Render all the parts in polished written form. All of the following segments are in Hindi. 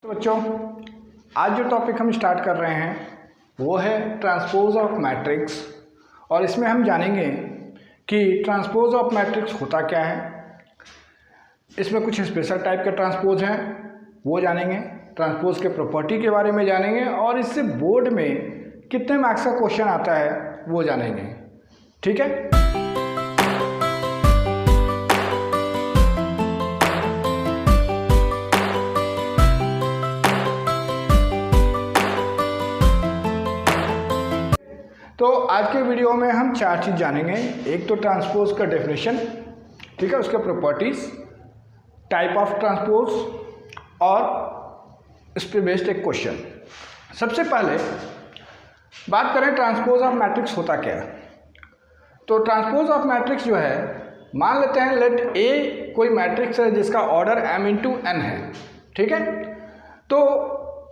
तो बच्चों, आज जो टॉपिक हम स्टार्ट कर रहे हैं वो है ट्रांसपोज ऑफ मैट्रिक्स। और इसमें हम जानेंगे कि ट्रांसपोज ऑफ मैट्रिक्स होता क्या है, इसमें कुछ स्पेशल टाइप के ट्रांसपोज हैं वो जानेंगे, ट्रांसपोज के प्रॉपर्टी के बारे में जानेंगे और इससे बोर्ड में कितने मार्क्स का क्वेश्चन आता है वो जानेंगे। ठीक है। तो आज के वीडियो में हम चार चीज़ जानेंगे। एक तो ट्रांसपोज का डेफिनेशन, ठीक है, उसके प्रॉपर्टीज, टाइप ऑफ ट्रांसपोज और इस पे बेस्ड एक क्वेश्चन। सबसे पहले बात करें ट्रांसपोज ऑफ मैट्रिक्स होता क्या है। तो ट्रांसपोज ऑफ मैट्रिक्स जो है, मान लेते हैं लेट ए कोई मैट्रिक्स है जिसका ऑर्डर m×n है, ठीक है। तो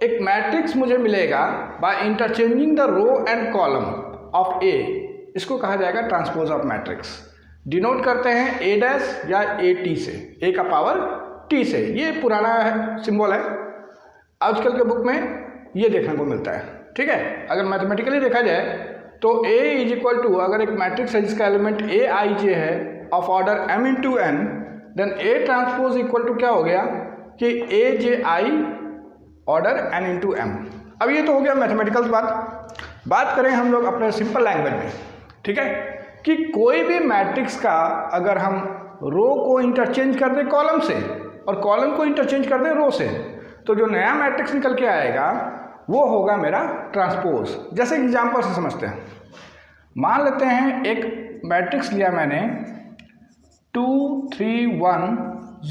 एक मैट्रिक्स मुझे मिलेगा by interchanging the row and column of A, इसको कहा जाएगा ट्रांसपोज ऑफ मैट्रिक्स। डिनोट करते हैं ए डैश या ए टी से, ए का पावर टी से। ये पुराना है सिंबल है, आजकल के बुक में ये देखने को मिलता है, ठीक है। अगर मैथमेटिकली देखा जाए तो A इज इक्वल टू, अगर एक मैट्रिक्स है जिसका एलिमेंट ए आई जे है of order m×n, then A transpose equal to क्या हो गया कि ए जे आई ऑर्डर n×m। अब ये तो हो गया मैथमेटिकल बात करें हम लोग अपने सिंपल लैंग्वेज में, ठीक है, कि कोई भी मैट्रिक्स का अगर हम रो को इंटरचेंज कर दें कॉलम से और कॉलम को इंटरचेंज कर दें रो से, तो जो नया मैट्रिक्स निकल के आएगा वो होगा मेरा ट्रांसपोज। जैसे एग्जांपल से समझते हैं, मान लेते हैं एक मैट्रिक्स लिया मैंने 2 3 1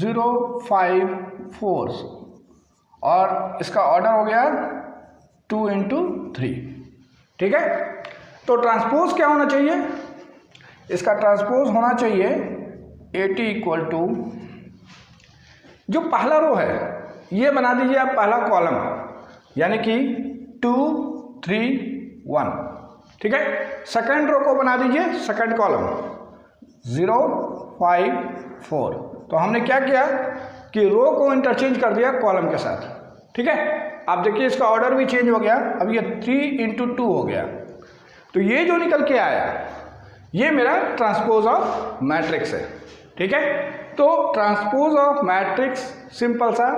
0 5 4 और इसका ऑर्डर हो गया 2×3, ठीक है। तो ट्रांसपोज क्या होना चाहिए, इसका ट्रांसपोज होना चाहिए AT इक्वल टू, जो पहला रो है ये बना दीजिए आप पहला कॉलम, यानी कि 2 3 1, ठीक है। सेकंड रो को बना दीजिए सेकंड कॉलम 0 5 4। तो हमने क्या किया कि रो को इंटरचेंज कर दिया कॉलम के साथ, ठीक है। आप देखिए इसका ऑर्डर भी चेंज हो गया, अब ये 3×2 हो गया। तो ये जो निकल के आया ये मेरा ट्रांसपोज ऑफ मैट्रिक्स है, ठीक है। तो ट्रांसपोज ऑफ मैट्रिक्स सिंपल सा,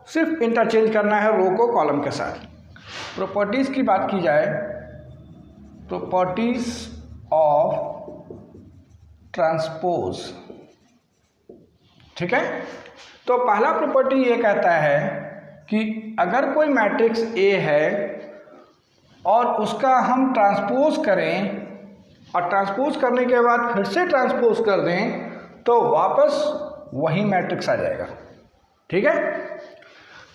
सिर्फ इंटरचेंज करना है रो को कॉलम के साथ। प्रॉपर्टीज की बात की जाए, प्रॉपर्टीज ऑफ ट्रांसपोज, ठीक है। तो पहला प्रॉपर्टी ये कहता है कि अगर कोई मैट्रिक्स A है और उसका हम ट्रांसपोज करें और ट्रांसपोज करने के बाद फिर से ट्रांसपोज कर दें तो वापस वही मैट्रिक्स आ जाएगा, ठीक है।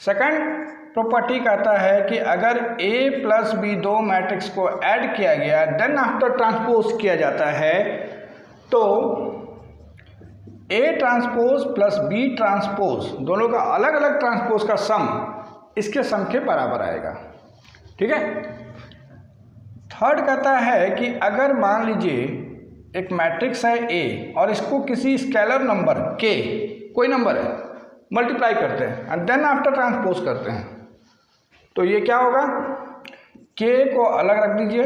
सेकंड प्रॉपर्टी कहता है कि अगर A + B दो मैट्रिक्स को ऐड किया गया देन आफ्टर ट्रांसपोज किया जाता है तो A transpose plus B transpose दोनों का अलग अलग ट्रांसपोज का सम इसके सम के बराबर आएगा, ठीक है। थर्ड कहता है कि अगर मान लीजिए एक मैट्रिक्स है A और इसको किसी स्केलर नंबर K, कोई नंबर है, मल्टीप्लाई करते हैं एंड देन आफ्टर ट्रांसपोज करते हैं, तो ये क्या होगा, K को अलग रख दीजिए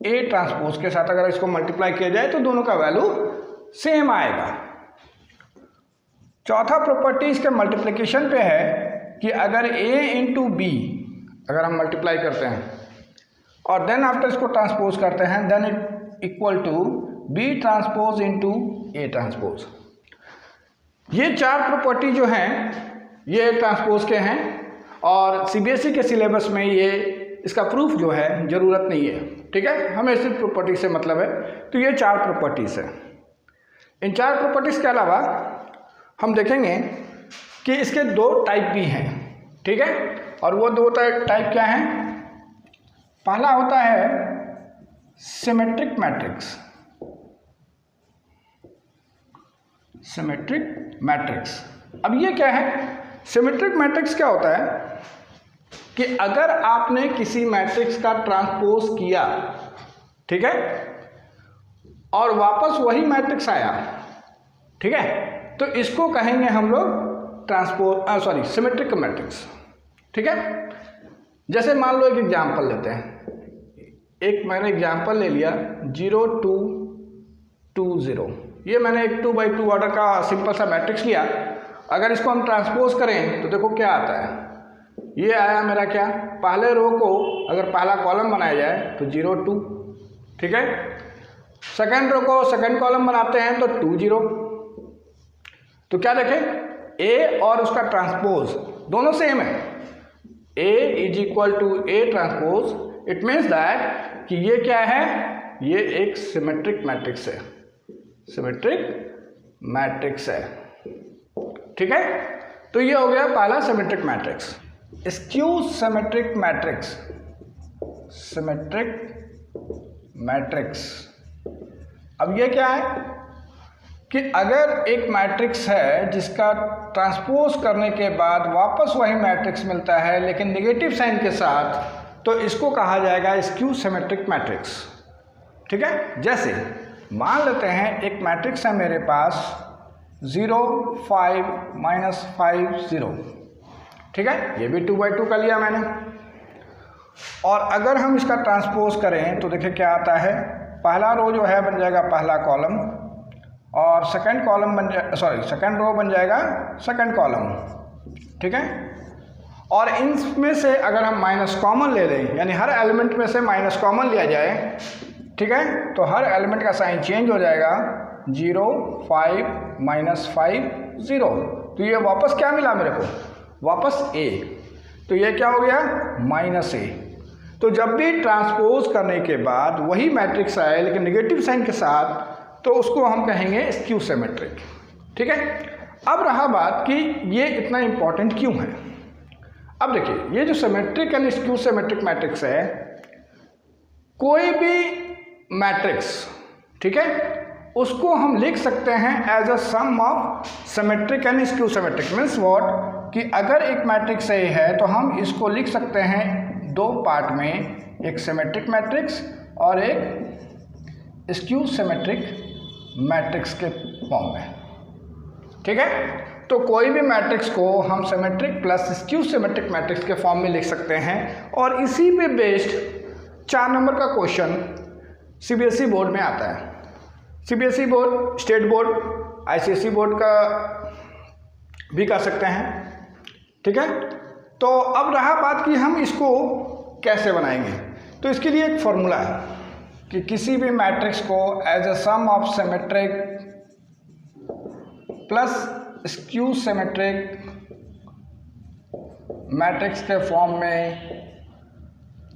A ट्रांसपोज के साथ, अगर इसको मल्टीप्लाई किया जाए तो दोनों का वैल्यू सेम आएगा। चौथा प्रॉपर्टी इसके मल्टीप्लिकेशन पे है कि अगर A×B अगर हम मल्टीप्लाई करते हैं और देन आफ्टर इसको ट्रांसपोज करते हैं then it equal to B transpose × A transpose. ये चार प्रॉपर्टी जो हैं ये ट्रांसपोज के हैं और CBSE के सिलेबस में ये इसका प्रूफ जो है ज़रूरत नहीं है, ठीक है, हमें सिर्फ प्रॉपर्टी से मतलब है। तो ये चार प्रॉपर्टीज़ हैं। इन चार प्रॉपर्टीज़ के अलावा हम देखेंगे कि इसके दो टाइप भी हैं, ठीक है। और वो दो टाइप क्या हैं, पहला होता है सिमेट्रिक मैट्रिक्स। सिमेट्रिक मैट्रिक्स, अब ये क्या है, सिमेट्रिक मैट्रिक्स क्या होता है कि अगर आपने किसी मैट्रिक्स का ट्रांसपोज किया, ठीक है, और वापस वही मैट्रिक्स आया, ठीक है, तो इसको कहेंगे हम लोग सिमेट्रिक मैट्रिक्स। ठीक है। जैसे मान लो एक एग्जाम्पल लेते हैं, एक मैंने एग्जाम्पल ले लिया 0 2 2 0, ये मैंने एक 2 by 2 ऑर्डर का सिंपल सा मैट्रिक्स लिया। अगर इसको हम ट्रांसपोज करें तो देखो क्या आता है, ये आया मेरा क्या, पहले रो को अगर पहला कॉलम बनाया जाए तो 0 2, ठीक है। सेकंड रो को सेकंड कॉलम बनाते हैं तो 2 0। तो क्या देखें, ए और उसका ट्रांसपोज दोनों सेम है, A is equal to A transpose. It means that कि ये क्या है, ये एक सिमेट्रिक मैट्रिक्स है, सिमेट्रिक मैट्रिक्स है, ठीक है। तो ये हो गया पहला symmetric matrix. Skew symmetric matrix, symmetric matrix. अब ये क्या है कि अगर एक मैट्रिक्स है जिसका ट्रांसपोज करने के बाद वापस वही मैट्रिक्स मिलता है लेकिन नेगेटिव साइन के साथ, तो इसको कहा जाएगा स्क्यू सिमेट्रिक मैट्रिक्स, ठीक है। जैसे मान लेते हैं एक मैट्रिक्स है मेरे पास 0 5 -5 0, ठीक है, ये भी 2 by 2 का लिया मैंने। और अगर हम इसका ट्रांसपोज करें तो देखिए क्या आता है, पहला रो जो है बन जाएगा पहला कॉलम और सेकंड कॉलम बन जाए, सॉरी सेकंड रो बन जाएगा सेकंड कॉलम, ठीक है। और इनमें से अगर हम माइनस कॉमन ले लें, यानी हर एलिमेंट में से माइनस कॉमन लिया जाए, ठीक है, तो हर एलिमेंट का साइन चेंज हो जाएगा, 0 5 -5 0। तो ये वापस क्या मिला मेरे को, वापस A। तो ये क्या हो गया, -A। तो जब भी ट्रांसपोज करने के बाद वही मैट्रिक्स आए लेकिन नेगेटिव साइन के साथ, तो उसको हम कहेंगे स्क्यू सिमेट्रिक, ठीक है। अब रहा बात कि ये इतना इम्पॉर्टेंट क्यों है। अब देखिए, ये जो symmetric and skew symmetric matrix है, कोई भी मैट्रिक्स, ठीक है, उसको हम लिख सकते हैं as a sum of symmetric and skew symmetric. Means what, कि अगर एक मैट्रिक्स A है तो हम इसको लिख सकते हैं दो पार्ट में, एक सिमेट्रिक मैट्रिक्स और एक स्क्यू सिमेट्रिक मैट्रिक्स के फॉर्म में, ठीक है। तो कोई भी मैट्रिक्स को हम symmetric plus skew symmetric matrix के फॉर्म में लिख सकते हैं। और इसी पे बेस्ड 4 नंबर का क्वेश्चन CBSE बोर्ड में आता है। CBSE board, state board, ICSE board का भी कर सकते हैं, ठीक है। तो अब रहा बात कि हम इसको कैसे बनाएंगे। तो इसके लिए एक फॉर्मूला है कि किसी भी मैट्रिक्स को as a sum of symmetric plus skew symmetric matrix के फॉर्म में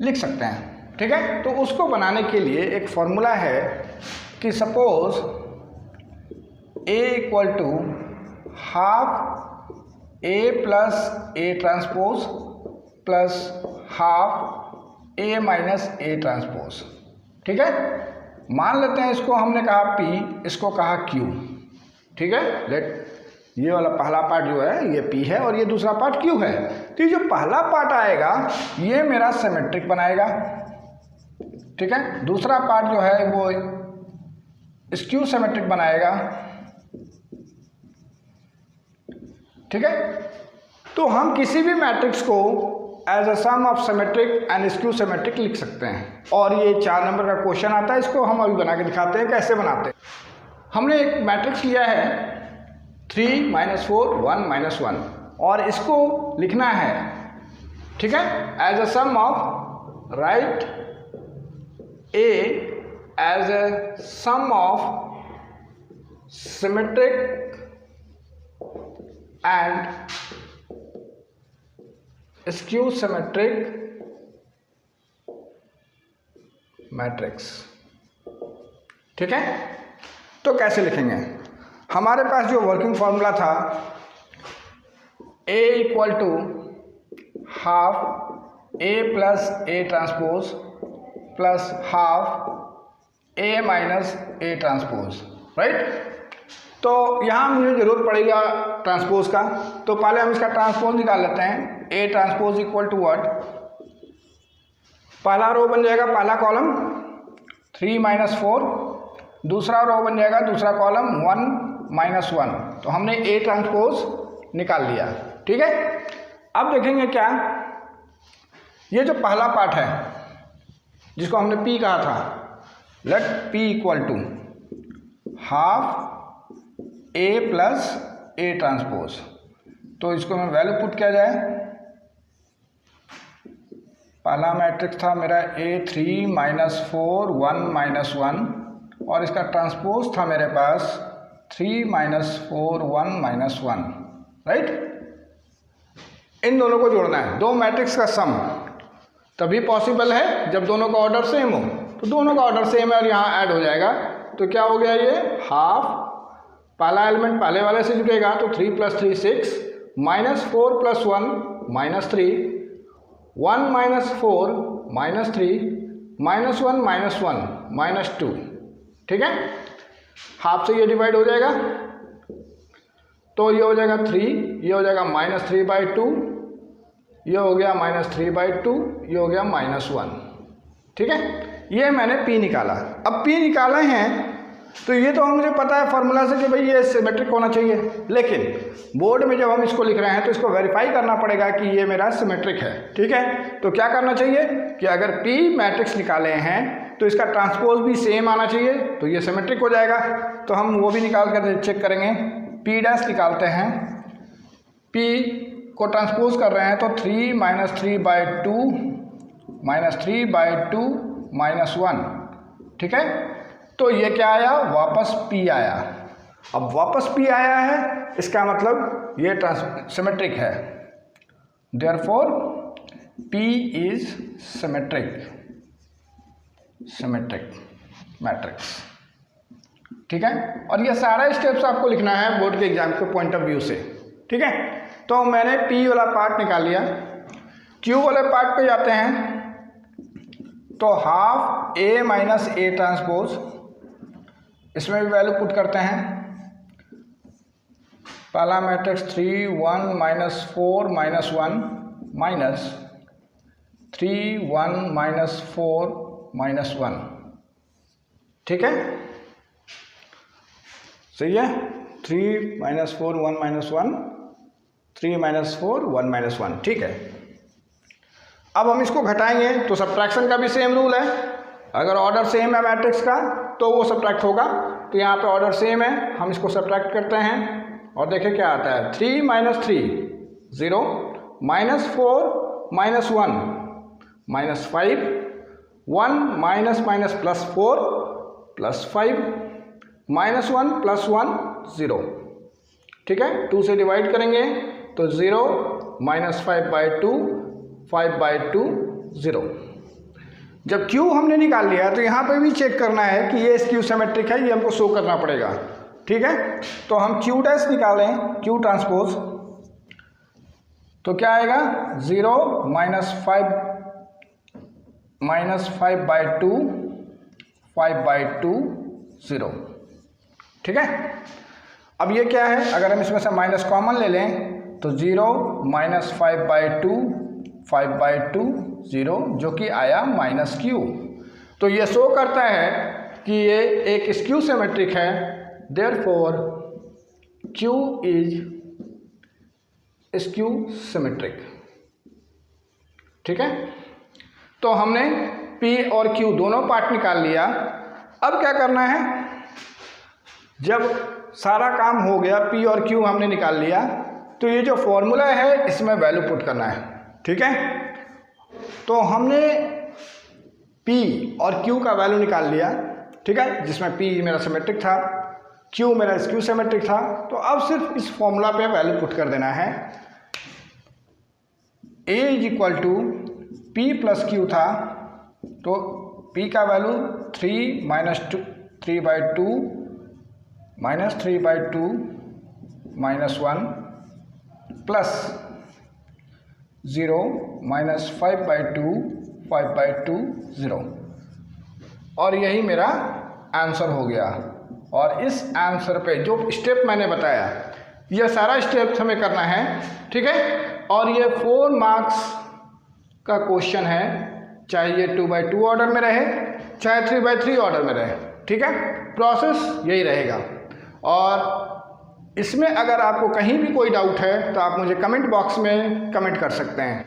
लिख सकते हैं, ठीक है। तो उसको बनाने के लिए एक फॉर्मूला है कि suppose A equal to half A plus A transpose plus half A minus A transpose, ठीक है। मान लेते हैं इसको हमने कहा P, इसको कहा Q, ठीक है। लेट ये वाला पहला पार्ट जो है ये P है और ये दूसरा पार्ट Q है। तो ये जो पहला पार्ट आएगा ये मेरा सिमेट्रिक बनाएगा, ठीक है। दूसरा पार्ट जो है वो स्क्यू सिमेट्रिक बनाएगा, ठीक है। तो हम किसी भी मैट्रिक्स को as a sum of symmetric and skew symmetric लिख सकते हैं। और ये 4 नंबर का क्वेश्चन आता है, इसको हम अभी बना के दिखाते हैं कैसे बनाते हैं। हमने एक मैट्रिक्स लिया है 3 -4 1 -1 और इसको लिखना है, ठीक है, as a sum of right A as a sum of symmetric and skew symmetric matrix, ठीक है। तो कैसे लिखेंगे, हमारे पास जो वर्किंग फॉर्मूला था A equal to half A plus A transpose plus half A minus A transpose, right. तो यहाँ मुझे ज़रूरत पड़ेगा ट्रांसपोज का, तो पहले हम इसका ट्रांसपोज निकाल लेते हैं। A transpose equal to what, पहला रो बन जाएगा पहला कॉलम 3 -4, दूसरा रो बन जाएगा दूसरा कॉलम 1 -1। तो हमने A ट्रांसपोज निकाल लिया, ठीक है। अब देखेंगे क्या ये जो पहला पार्ट है जिसको हमने P कहा था, let P equal to half A plus A transpose. तो इसको मैं वैल्यू पुट किया जाए, पहला मैट्रिक्स था मेरा A3 -4 1 -1 और इसका ट्रांसपोज था मेरे पास 3 -4 1 -1, राइट। इन दोनों को जोड़ना है, दो मैट्रिक्स का सम तभी पॉसिबल है जब दोनों का ऑर्डर सेम हो। तो दोनों का ऑर्डर सेम है और यहाँ ऐड हो जाएगा, तो क्या हो गया ये हाफ, पहला एलिमेंट पहले वाले से जुड़ेगा तो 3 + 3 6 -4 + 1 -3 1 -4 -3 -1 -2, ठीक है। हाफ से ये डिवाइड हो जाएगा तो ये हो जाएगा 3, ये हो जाएगा -3/2, ये हो गया -3/2, ये हो गया -1, ठीक है। ये मैंने P निकाला। अब P निकाले हैं तो ये तो मुझे पता है फार्मूला से कि भाई ये सिमेट्रिक होना चाहिए, लेकिन बोर्ड में जब हम इसको लिख रहे हैं तो इसको वेरीफाई करना पड़ेगा कि ये मेरा सिमेट्रिक है, ठीक है। तो क्या करना चाहिए कि अगर P मैट्रिक्स निकाले हैं तो इसका ट्रांसपोज भी सेम आना चाहिए, तो ये सिमेट्रिक हो जाएगा। तो हम वो भी निकाल कर चेक करेंगे। P' निकालते हैं, P को ट्रांसपोज कर रहे हैं तो 3 -3/2 -3/2 -1, ठीक है। तो ये क्या आया, वापस P आया। अब वापस P आया है इसका मतलब ये सिमेट्रिक है, therefore P is symmetric matrix, ठीक है। और ये सारा स्टेप्स आपको लिखना है बोर्ड के एग्जाम के पॉइंट ऑफ व्यू से, ठीक है। तो मैंने P वाला पार्ट निकाल लिया। Q वाले पार्ट पे जाते हैं तो हाफ A - A ट्रांसपोज, इसमें भी वैल्यू पुट करते हैं। पहला मैट्रिक्स 3 1 -4 -1 -3 1 -4 -1, ठीक है, सही है। 3 -4 1 -1 3 -4 1 -1, ठीक है। अब हम इसको घटाएंगे तो सब्ट्रैक्शन का भी सेम रूल है, अगर ऑर्डर सेम है मैट्रिक्स का तो वो सब्ट्रैक्ट होगा। तो यहाँ पे ऑर्डर सेम है, हम इसको सब्ट्रैक्ट करते हैं और देखें क्या आता है। 3 - 3 0 -4 -1 -5 1 -+4 +5 -1 +1 0, ठीक है। 2 से डिवाइड करेंगे तो 0 -5/2 5/2 0। जब Q हमने निकाल लिया तो यहाँ पे भी चेक करना है कि ये स्क्यू सिमेट्रिक है, ये हमको शो करना पड़ेगा, ठीक है। तो हम Q' निकालें, Q ट्रांसपोज, तो क्या आएगा 0 -5/2 5/2 0, ठीक है। अब ये क्या है, अगर हम इसमें से माइनस कॉमन ले लें तो 0 -5/2 5/2 0, जो कि आया -Q। तो ये शो करता है कि ये एक स्क्यू सिमेट्रिक है, therefore Q is skew symmetric, ठीक है। तो हमने P और Q दोनों पार्ट निकाल लिया। अब क्या करना है, जब सारा काम हो गया, P और Q हमने निकाल लिया, तो ये जो फॉर्मूला है इसमें वैल्यू पुट करना है, ठीक है। तो हमने P और Q का वैल्यू निकाल लिया, ठीक है, जिसमें P मेरा सिमेट्रिक था, Q मेरा स्क्यू सिमेट्रिक था। तो अब सिर्फ इस फॉर्मूला पे वैल्यू पुट कर देना है। A = P + Q था, तो P का वैल्यू 3 - 3/2 -3/2 -1 प्लस 0 -5/2 5/2 0, और यही मेरा आंसर हो गया। और इस आंसर पे जो स्टेप मैंने बताया, यह सारा स्टेप हमें करना है, ठीक है। और ये 4 मार्क्स का क्वेश्चन है, चाहे ये 2/2 ऑर्डर में रहे, चाहे 3/3 ऑर्डर में रहे, ठीक है। प्रोसेस यही रहेगा। और इसमें अगर आपको कहीं भी कोई डाउट है तो आप मुझे कमेंट बॉक्स में कमेंट कर सकते हैं।